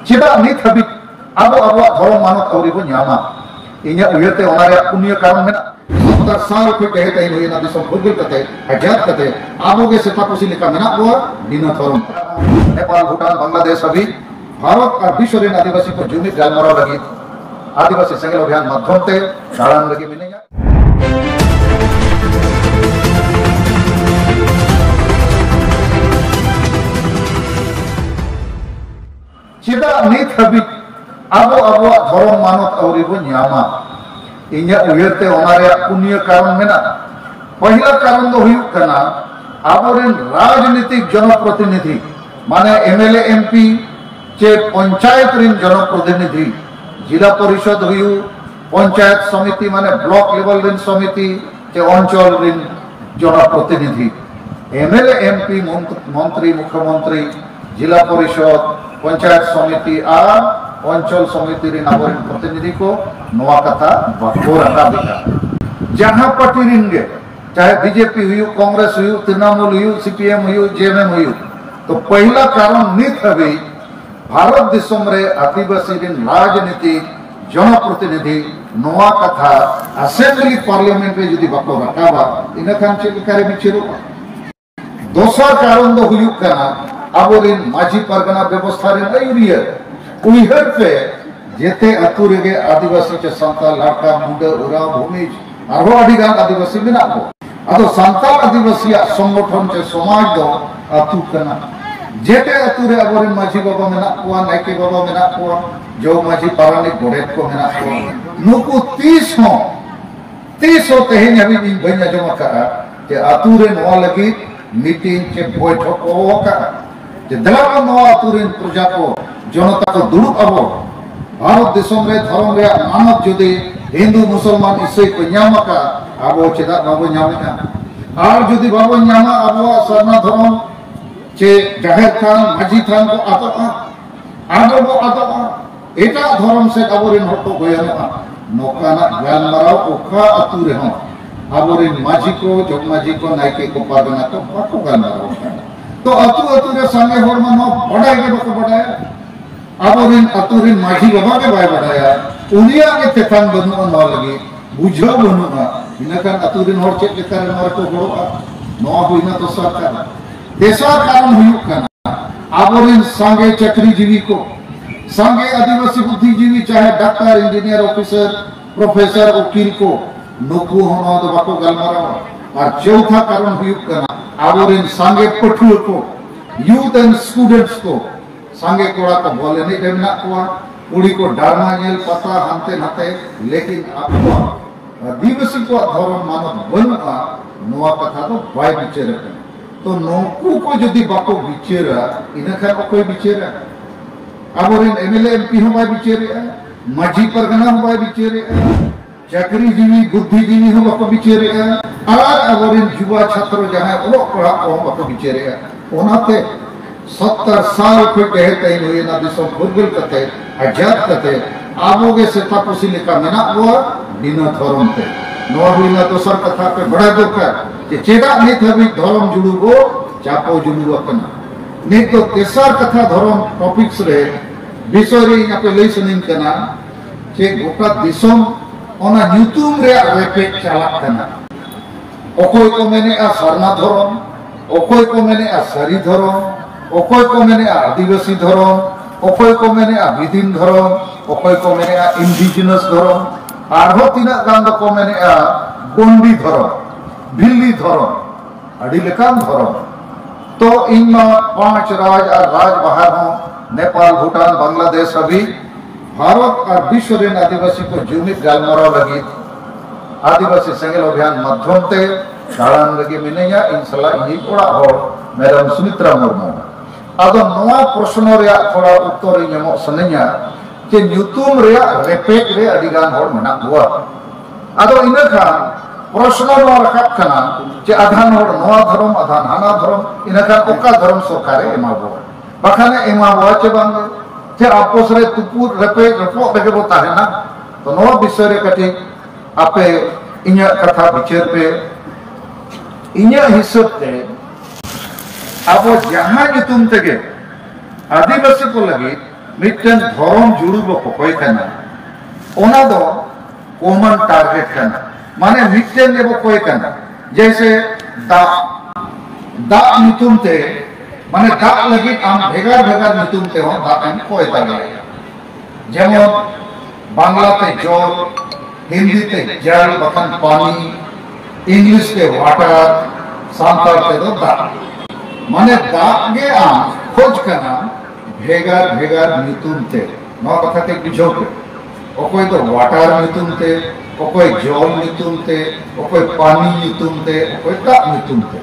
चेदा नित हबी आबो धर्म मानत अवरी बो न्यामा इन्या उयरते ओनारे पुण्य कारण में 70 साल को कहते हैं ये ना दिसम फुटबॉल कते आजाद कते आबो के सेता पुसी लेका मेना बो बिना धर्म नेपाल भूटान बांग्लादेश अभी भारत और विश्व रे आदिवासी को जुमित गालमरा लगी आदिवासी संगल अभियान माध्यम ते दाड़ान लगी मिनेया चेदा नित हबी आबो धर्म मानत अवरी बो न्यामा इन्या उयरते ओनारे पुण्य कारण में पहला कारण दो हुयुक कना आबोरेन राजनीतिक जनप्रतिनिधि माने एमएलए एमपी चे पंचायत रिन जनप्रतिनिधि जिला परिषद हुयु पंचायत समिति माने ब्लॉक लेवल रिन समिति चे अंचल रिन जनप्रतिनिधि एमएलए एमपी मंत्री मुख्यमंत्री जिला परिषद पंचायत समिति और अंचल समिति रिन आबोरेन प्रतिनिधि को नवा कथा बाको रखा दिखा जहां पार्टी रिंगे चाहे बीजेपी हुयु कांग्रेस हुयु तृणमूल हुयु सीपीएम हुयु जेएमएम हुयु तो पहला कारण नित हबी भारत दिसम रे आदिवासी रिन राजनीति जनप्रतिनिधि नवा कथा असेंबली पार्लियामेंट रे जदि बाको रखाबा इना खान चे करे बिचिरो दोसर कारण दो हुयु कना आबोरिन माझी परगना व्यवस्था रे अयुरिया उइहर पे जेते अतु रेगे आदिवासी चे संताल लाटा मुंडा उरा भूमिज आरो अधिगान आदिवासी मेना को आदो संताल आदिवासी संगठन चे समाज दो अतु कना जेते अतु रे आबोरिन माझी बाबा मेना कोआ नायके बाबा मेना कोआ जो माझी पारानी गोडेट को मेना को नुकु 30 हो तेहेन हबी इन बन्या जमा करा जे अतु रे नवा लगी मीटिंग चे बैठक को का जे दलाल नवा अतु रे प्रजा को जनता को दुड़ुब अबो भारत दिसम रे धर्म रे मानव जदि हिंदू मुसलमान ईसाई को न्यामका आबो चेदा बाबो न्यामका और जदि बाबो न्यामा आबो सरना धर्म चे जाहिर थान माझी थान को आतोआ आबो आतोआ एटा धर्म से आबोरिन हटो गयना नोकाना गालमाराव ओखा अतु रे हो आबोरिन माझी को जग माझी को नायके को पागना तो बाको गालमाराव तो अतु रे संगे होर मनो बडाय के बको बडाय आबोरिन अतुरिन माझी बाबा के बाय बढ़ाया उनिया के तेथान बनु न लगी बुझो बनु ना इनकान अतुरिन होर चेक लेकर नर को गोड़ा नो हुइना तो सरकार देशा कारण हुयुक कना आबोरिन संगे चक्री जीवी को संगे आदिवासी बुद्धिजीवी चाहे डॉक्टर इंजीनियर ऑफिसर प्रोफेसर वकील को नुकु होना तो बाको गलमारा और चौथा कारण हुयुक कना आबोरिन संगे पठुआ को यूथ एंड स्टूडेंट्स को संगे कोड़ा को बोले नहीं देना कोआ उड़ी को डालना जेल पता हमते नते लेकिन आपको आदिवासी को धर्म मानव बनवा नवा कथा तो बाय बिचेर तो नोकू को जदि बाको बिचेरा इनखा को कोई बिचेरा आबोरिन एमएलए एमपी हो बाय बिचेरा माझी परगना हो बाय बिचेरा चाकरी जीवी बुद्धिजीवी हो बाको बिचेरा और आबोरिन युवा छात्र जहां ओलो पढ़ा को बाको बिचेरा ओनाते 70 साल को कहते हैं ये ना दिसम फुटबॉल कते आजाद कते आबो के सेता पुसी लेका मेना बो बिना धर्म ते नो हुइना तो सर कथा पे बड़ा दुख है कि चेदा नित हबी धर्म जुड़ुगो चापो जुड़ुगो कना नित तो तेसर कथा धर्म टॉपिक्स रे विषय या पे लई सुनिन कना che गोटा दिसम ओना यूट्यूब रे रेपे चला कना ओकोय को मैंने आ सरना धर्म ओकोय को मैंने आ सरी धर्म ओकोय को मैंने आदिवासी धर्म ओकोय को मैंने विदिन धर्म ओकोय को मैंने इंडिजिनस धर्म आरो तीना गान को मैंने गोंडी धर्म भिल्ली धर्म अड़ी लेकान धर्म तो इन 5 राज और राज बाहर हो नेपाल भूटान बांग्लादेश अभी भारत और विश्व रे आदिवासी को जुमित गालमरा लगी आदिवासी संगल अभियान माध्यम ते दाड़ान लगी मिनेया इंशाल्लाह यही कोड़ा हो मैडम सुमित्रा मुर्मू आदो नवा प्रश्न रे थोड़ा उत्तर नेमो सनेया जे न्यूतुम रे रेपेक रे अडिगान होर मना हुआ आदो इनका प्रश्न नो रखा कना जे आधान होर नवा धर्म आधान हाना धर्म इनका ओका धर्म सरकारे एमाबो बखाने एमाबो चे बांग जे आपस रे तुपुर रेपेक रपो देगे बोता है ना तो नवा विषय रे कटी आपे इन्या कथा विचार पे इन्या हिसाब ते अब जहां तुम तके आदिवासी को लगे मिट्टन धर्म जुड़ू बको कोई करना ओना दो कॉमन टारगेट करना माने मिट्टन लेबो कोई करना जैसे दा दा नितुम ते माने दा लगी आम भेगार भेगार नितुम ते हो दा एम कोई तागे जेमन बांग्ला ते जल हिंदी ते जल बखन पानी इंग्लिश ते वाटर सांताल ते दो दा माने दा गे आम खोज करना भेगार भेगार नितुम ते नो कथा ते बुझो के ओकोय तो वाटर नितुम ते ओकोय जल नितुम ते ओकोय पानी नितुम ते ओकोय दा नितुम ते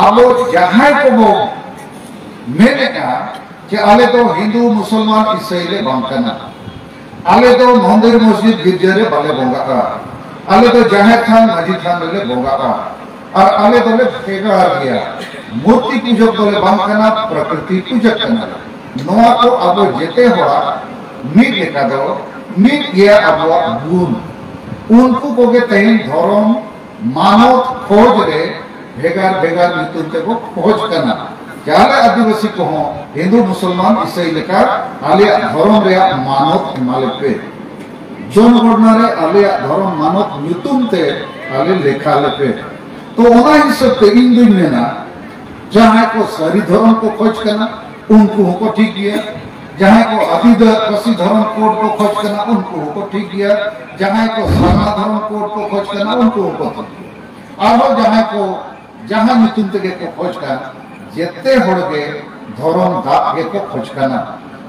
आबो जहां को बो मेने का कि आले तो हिंदू मुसलमान ईसाई ले बांकना आले तो मंदिर मस्जिद गिरजा रे बाले बोंगा का आले तो जाहेर खान माजी खान ले बोंगा का और आले तो ले फेगा गया मूर्ति पूजक तो ले बांकना प्रकृति पूजक करना नोआ को अब जेते हुआ मीट लेका दो मीट गया अब गुण उनको को के तैन धर्म मानव खोज रे भेगार भेगार नितुम ते को खोज करना जाले आदिवासी को हो हिंदू मुसलमान ईसाई लेका आले धर्म रे मानव हिमालय पे जोन गणना रे आले धर्म मानव नितुम ते आले लेखा ले पे तो ओना हिसाब ते इन दिन में ना जहां को सरी धर्म को खोज करना उनको को ठीक किया जहां को आदिवासी धर्म कोड को खोज करना उनको को ठीक किया जहां को सारना धर्म कोड को खोज करना उनको को ठीक किया और जहां नितुम ते को खोज करना जेते होड़गे धर्म दा गे को खोज करना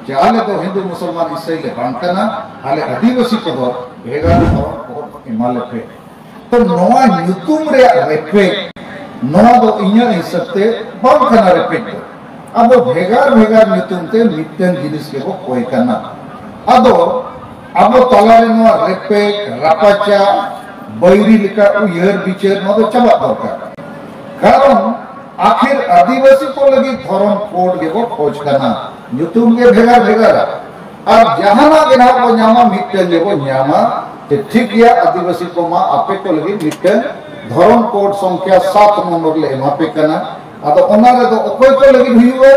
चाले तो हिंदू मुसलमान ईसाई ले बांकना आले आदिवासी को दो भेगा धर्म को हिमालय पे तो नोआ नितुम रे रेपे नोआ दो इन्या हिसते बांकना रेपे अब भेगार भेगार नितुम ते मिट्टन जिनिस के को कोई करना अब तलारे नोआ रेपे रापाचा बैरी लिका उयर बिचर नो तो चबा दरकार कारण आखिर आदिवासी को लगी धर्म कोड के को खोज करना नितुम के भेगार भेगार और जहां ना बिना को न्यामा मिट्टन ले को न्यामा ते ठीक या आदिवासी को मा आपे को लगी मिट्टन धर्म कोड संख्या 7 नंबर ले मापे करना आदो ओनारे दो ओकोय को लगी हुईवा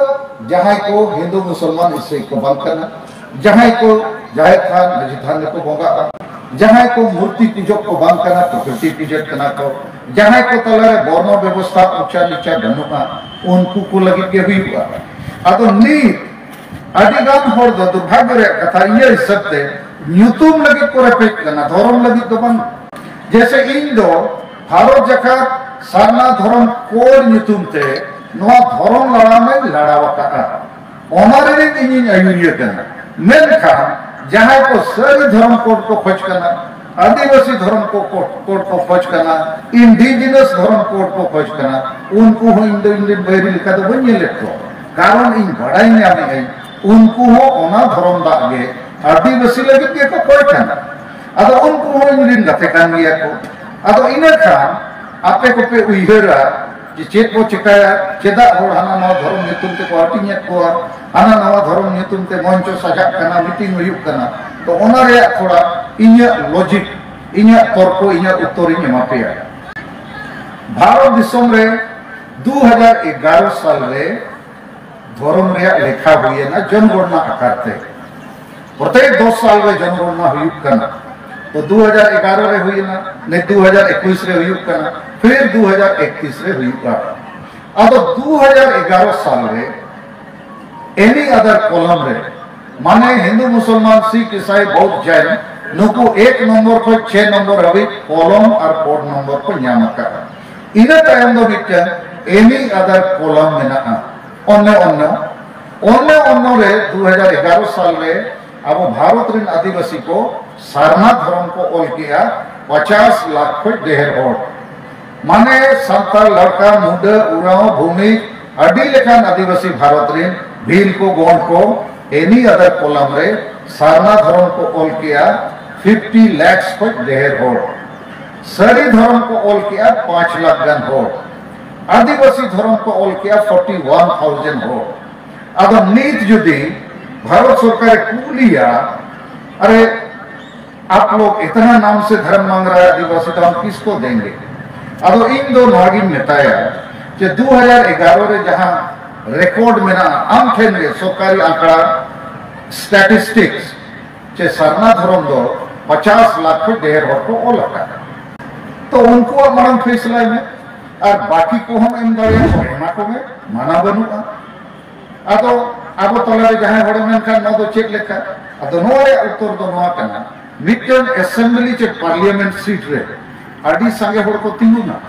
जहां को हिंदू मुसलमान इससे को बंद करना जहां को जाहिर खान मजीद खान को बोंगा जहां को मूर्ति पूजक को बंद करना प्रकृति पूजक करना को जहां को तलारे वर्ण व्यवस्था ऊंचा नीचा बनुका उनको को लगी के हुईवा आदो नीत आदिगान होर दो दुर्भाग्य रे कथा ये सबते न्यूतुम लगी को रेपेक्ट करना धर्म लगी तो बन जैसे इन दो भारत जका सारना धर्म कोड नितुम ते नोआ धर्म लड़ा में लड़ावा का ओनारे रे इन आयुरिय करना मेनखा जहां को सरी धर्म कोड को खोज करना आदिवासी धर्म को कोड को खोज करना इंडिजिनस धर्म कोड को खोज करना उनको हो इंडियन बैरी लिखा तो बनिए लेको कारण इन बड़ाई में आने गई उनको हो ओना धर्म दागे आदिवासी लगी के को खोज करना अदो उनको हो इंडियन गते कान गया को अदो इनखा आपे को पे उइहरा जे चेत को चिकाया चेदा होड़ हाना नवा धर्म नितुम ते को हटिंगे को हाना नवा धर्म नितुम ते मंचो सजा करना मीटिंग हुयुक करना तो ओना रे थोड़ा इन्या लॉजिक इन्या तर्क इन्या उत्तर इन मापेया भारत दिसम रे 2011 साल रे धर्म रे लेखा हुई ना जनगणना आकार ते प्रत्येक 10 साल रे जनगणना हुयुक करना तो 2011 रे हुई ना ने 2021 रे हुयुक करना फिर 2031 रे हुयुक अब 2011 साल रे एनी अदर कॉलम रे माने हिंदू मुसलमान सिख ईसाई बौद्ध जैन नुकु 1 नंबर को 6 नंबर हबी कॉलम और कोड नंबर को ᱧᱟᱢ ᱟᱠᱟᱫᱟ ᱤᱱᱟᱹ ᱛᱟᱭᱚᱢ ᱫᱚ ᱢᱤᱫᱴᱟᱝ एनी अदर कॉलम मेनाआ अन्य रे 2011 साल रे अब भारत रिन आदिवासी को सारना धर्म को ओल किया 50 लाख को ढेर होड़ माने संताल लड़का मुंडा उराव भूमि अडी लेखान आदिवासी भारत रिन भील को गोंड को एनी अदर कॉलम रे सारना धर्म को ओल किया 50 लाख को ढेर होड़ सरी धर्म को ओल किया 5 लाख गन होड़ आदिवासी धर्म को ओल किया 41,000 होड़ अब नीत जुदी भारत सरकार कूलिया अरे आप लोग इतना नाम से धर्म मांग रहा है आदिवासी तो हम किसको देंगे अब इन दो नागिन नेताया कि 2011 रे जहां रिकॉर्ड में ना आम ठेन रे सरकारी आंकड़ा स्टैटिस्टिक्स चे सरना धर्म दो 50 लाख के ढेर हो तो ओला का तो उनको मांग फैसला में और बाकी को हम इन दारे सोना को में माना बनुआ अतो अब तलारे जहां हड़ में का न तो चेक लेखा अतो नोरे उत्तर दो नोआ कना मिटन असेंबली चे पार्लियामेंट सीट रे अडी संगे हड़ को तिंगुना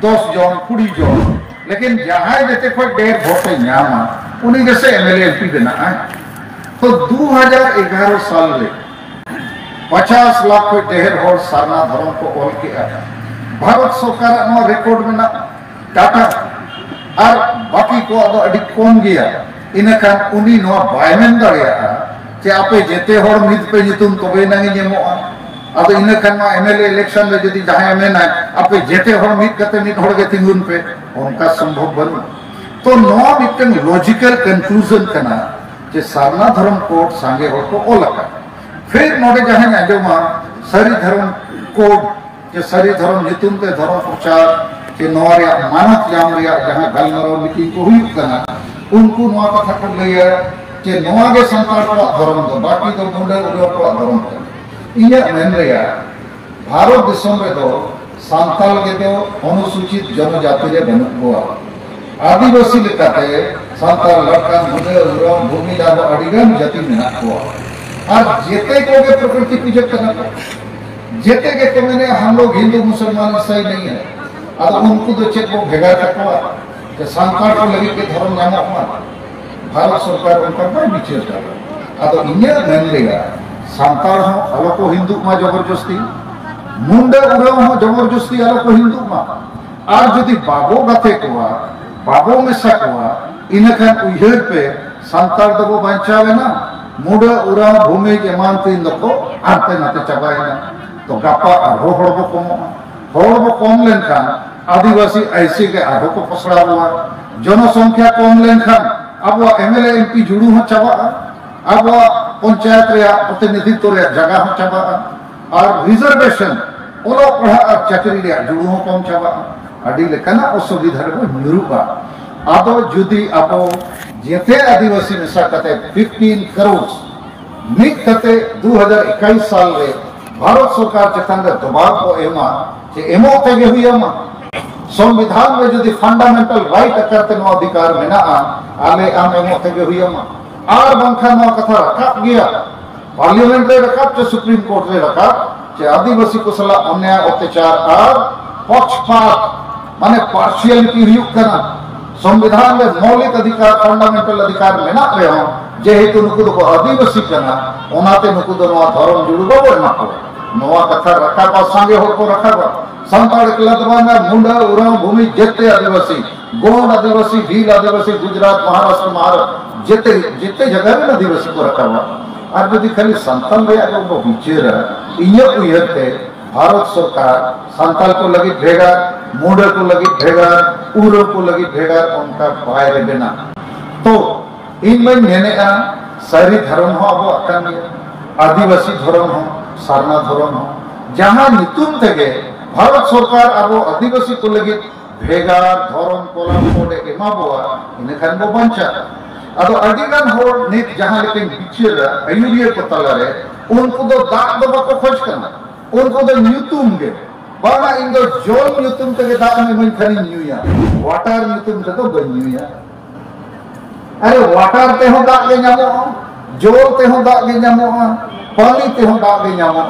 10 जन 20 जन लेकिन जहां जते को ढेर वोट न्यामा उन्हीं जैसे एमएलए एमपी बना है तो 2011 साल में 50 लाख को ढेर हड़ सरना धर्म को ओल के आया भारत सरकार नो रिकॉर्ड में ना टाटा और बाकी को अदो अडी कम गया इनका उन्हीं नो बायमेन दरिया जे आपे जेते हड़ मिद पे नितुम तबे नंगे नेमोआ अदो इनका नो एमएलए इलेक्शन में जदी जहां मेना आपे जेते हड़ मिद कते मिद हड़ के तिंगुन पे उनका संभव बनु तो नो मिटन लॉजिकल कंक्लूजन कना जे सरना धर्म कोड सांगे हड़ को ओलका फिर नोडे जहां आजोमा सरी धर्म कोड जे सरी धर्म नितुम ते धर्म प्रचार के नोरिया मानत जाम रिया जहां गलमरो मीटिंग को हुई कना उनको नोआ कथा को लैया जे नोआ के संतान को धर्म दो बाकी तो मुंडे उरो को धर्म दो इया मेन रिया भारत दिसम रे दो सांताल के दो अनुसूचित जनजाति रे बनु हुआ आदिवासी लेकाते सांताल लड़का मुंडे उरो भूमि जाबो अडिगन जाति में हुआ और जेते को के प्रकृति पूजक करना जेते के तो मैंने हम लोग हिंदू मुसलमान ईसाई नहीं है अब उनको तो चेक वो भेगा तकवा कि सांताल को लगे के धर्म नामा हुआ भारत सरकार उनका बड़ा विचार कर अब इन्हें नहीं लेगा सांताल हो अलग को हिंदू में जबरदस्ती मुंडे उड़े हो जबरदस्ती अलग को हिंदू में और यदि बाबो गते कुआ बाबो में सकवा इन्हें खान उइहर पे सांताल तो वो बंचावे ना मुंडे उड़ा भूमि के मानते इन लोग को आते नाते चबाए ना तो गप्पा आरो हड़बो कम लेनखान आदिवासी ऐसे के आरो को पसड़ा हुआ जनसंख्या कम लेनखान अब एमएलए एमपी जुड़ू हो चाबा अब पंचायत रे प्रतिनिधित्व रे जगह हो चाबा और रिजर्वेशन ओलो पढ़ा और चाकरी रे जुड़ू हो कम चाबा अडी लेकना असुविधा रे निरूपा आदो जुदी आपो जेते आदिवासी मिसा कते 15 करोड़ मिक कते 2021 साल रे भारत सरकार चेतन रे दबाव को एमा जे एमो तेगे हुईमा संविधान में जदी फंडामेंटल राइट करते नो अधिकार मेना आले आम एमो तेगे हुईमा आर बंखा नो कथा रखा गया पार्लियामेंट रे रखा जे सुप्रीम कोर्ट रे रखा जे आदिवासी को सला अन्याय अत्याचार और पक्षपात माने पार्शियलिटी हुई करना संविधान में मौलिक अधिकार फंडामेंटल अधिकार मेना रे हो जेहेतु नुकुद को आदिवासी कना ओनाते नुकुद नो धर्म जुड़बो बना को नोआ कथा रखा बा संगे हो को रखा बा संताल कलदवाना मुंडा उरा भूमि जेते आदिवासी गोंड आदिवासी भील आदिवासी गुजरात महाराष्ट्र महाराष्ट्र जेते जेते जगह में आदिवासी को रखा बा और यदि खाली संताल रे आगो को विचार इन्या उयते भारत सरकार संताल को लगी भेगा मुंडा को लगी भेगा उरो को लगी भेगा उनका बाहर बिना तो इनमें नेने सारी धर्म हो अब अकन आदिवासी धर्म हो सरना धर्म हो जहां नितुम तेगे भारत सरकार अब आदिवासी को लगी भेगा धर्म कोलम कोडे एमा बोआ इने खान बो बंचा अब अडिगन हो नित जहां लेकिन पिक्चर अयुरिया को तलारे उनको तो दाग दबा को खोज करना उनको तो न्यूतुम के बाना इंदो जोल न्यूतुम तेगे दाग में मन खानी न्यूया वाटर न्यूतुम ते तो बन्यूया अरे वाटर ते हो दाग के न्यामो जोल ते हो दाग के न्यामो पानी ते हो दाग के न्यामो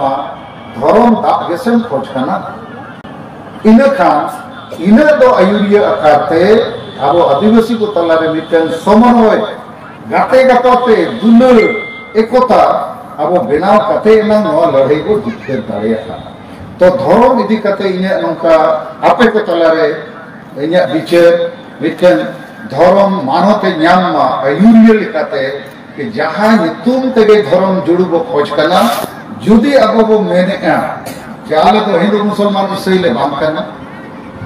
धर्म दाग के सेम खोज करना इने खान इने दो अयुरिया अकारते अब आदिवासी को तलारे मिटन समन्वय गाते गाते दुलर एकता अब बेनाव कते ना नो लड़ाई को जितके दाड़िया तो धर्म इदी कते इने नोका आपे को तलारे इने विचार मिटन धर्म मानते न्यामा अयुरिया लिखाते कि जहां नितुम तेगे धर्म जुड़बो खोज करना जुदी अब वो मेने आले तो हिंदू मुसलमान सही ले बाम करना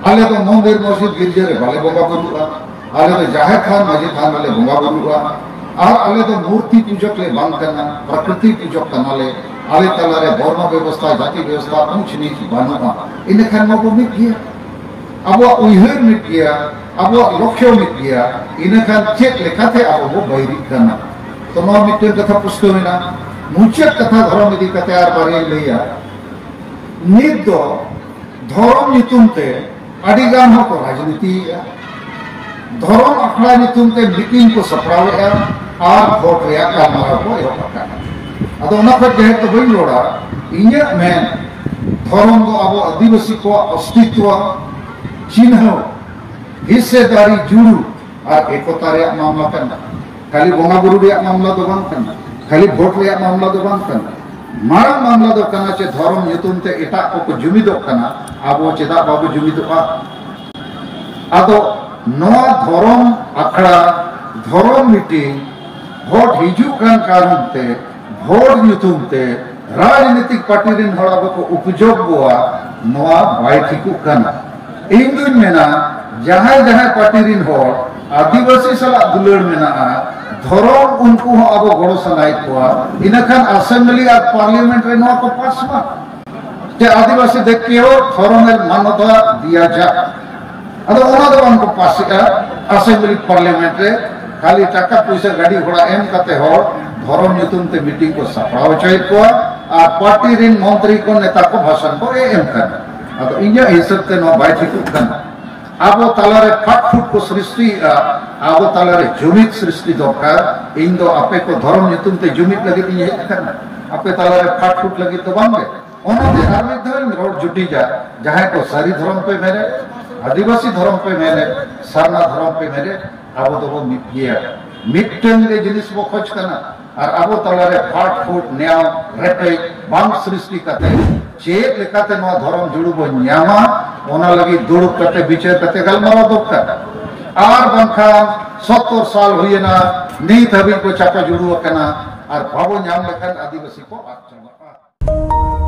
आले तो मंदिर मस्जिद गिरजे रे वाले बोगा बनुआ आले तो जाहिर खान मस्जिद खान वाले बोगा बनुआ आले तो मूर्ति पूजक ले बाम करना प्रकृति पूजक करना ले आले तला रे वर्ण व्यवस्था जाति व्यवस्था कुछ नहीं बनुआ इन खान को मिट गया अब उइहर मिट गया अब लक्ष्य मिट गया इन खान चेक लेखा थे अब वो बैरी करना तो नौ मिट्टी कथा पुष्टना मुचाद कथा धर्म इदी कते आर बारे लैया नित दो धर्म नितुम ते अडिगान हो को राजनीति धर्म अखड़ा नितुम ते मीटिंग को सपड़ावेआ और भोट रे कामरा को एहब अदो ओना खत जेहे तो बई रोड़ा इन्या में धर्म दो अब आदिवासी को अस्तित्व चिन्ह हिस्सेदारी जुड़ू और एकता रे मामला करना खाली बोंगा बुरु रे मामला दो बांग करना खाली भोट रे मामला दो बांग करना मारंग मामला दो करना चे धर्म नितुम ते एटा को जुमिदो करना आबो चेदा बाबू जुमिदोआ अदो नवा धर्म अखड़ा धर्म मीटिंग भोट हिजू कारण ते भोट नितुम ते राजनीतिक पार्टी रिन हड़ा को उपयोग बोआ नवा बाय ठिकु कना इन दुन मेना जहां जहां पार्टी रिन हो आदिवासी सला दुलड़ मेना धर्म उनको हो अब गड़ो सनाई कोआ इनखान असेंबली और पार्लियामेंट रे नवा को पास मा जे आदिवासी देख के हो धर्म में मान्यता दिया जा अदो ओना दो उनको पास असेंबली पार्लियामेंट रे खाली टाका पैसा गाड़ी घोड़ा एम कते हो धर्म नितुम ते मीटिंग को सफाव चाहे को आ पार्टी रिन मंत्री को नेता को भाषण को एम करना अदो इन्या हिसाब ते नो बाय ठिकु करना आबो तालारे फाटफुट को सृष्टि आबो तालारे जुमित सृष्टि दरकार इन दो आपे को धर्म नितुम ते जुमित लगी इन्या करना आपे तालारे फाटफुट लगी तो बांगे ओना दे आर में धर्म रोड जुटी जा जहां को सारी धर्म पे मेरे आदिवासी धर्म पे मेरे सारना धर्म पे मेरे आबो दो वो मिटन के जिनिस वो खोज करना और आबो तालारे फाटफुट न्याय रेपे बांग सृष्टि करते चेक लेकाते नो धर्म जुड़ू बो न्यामा ओना लगी दुड़ करते विचार करते गलमारा दोका आर बंखान 70 साल हुईना नीत हबी को चाका जुड़ू कना और बाबो न्याम लेखन आदिवासी को आचरण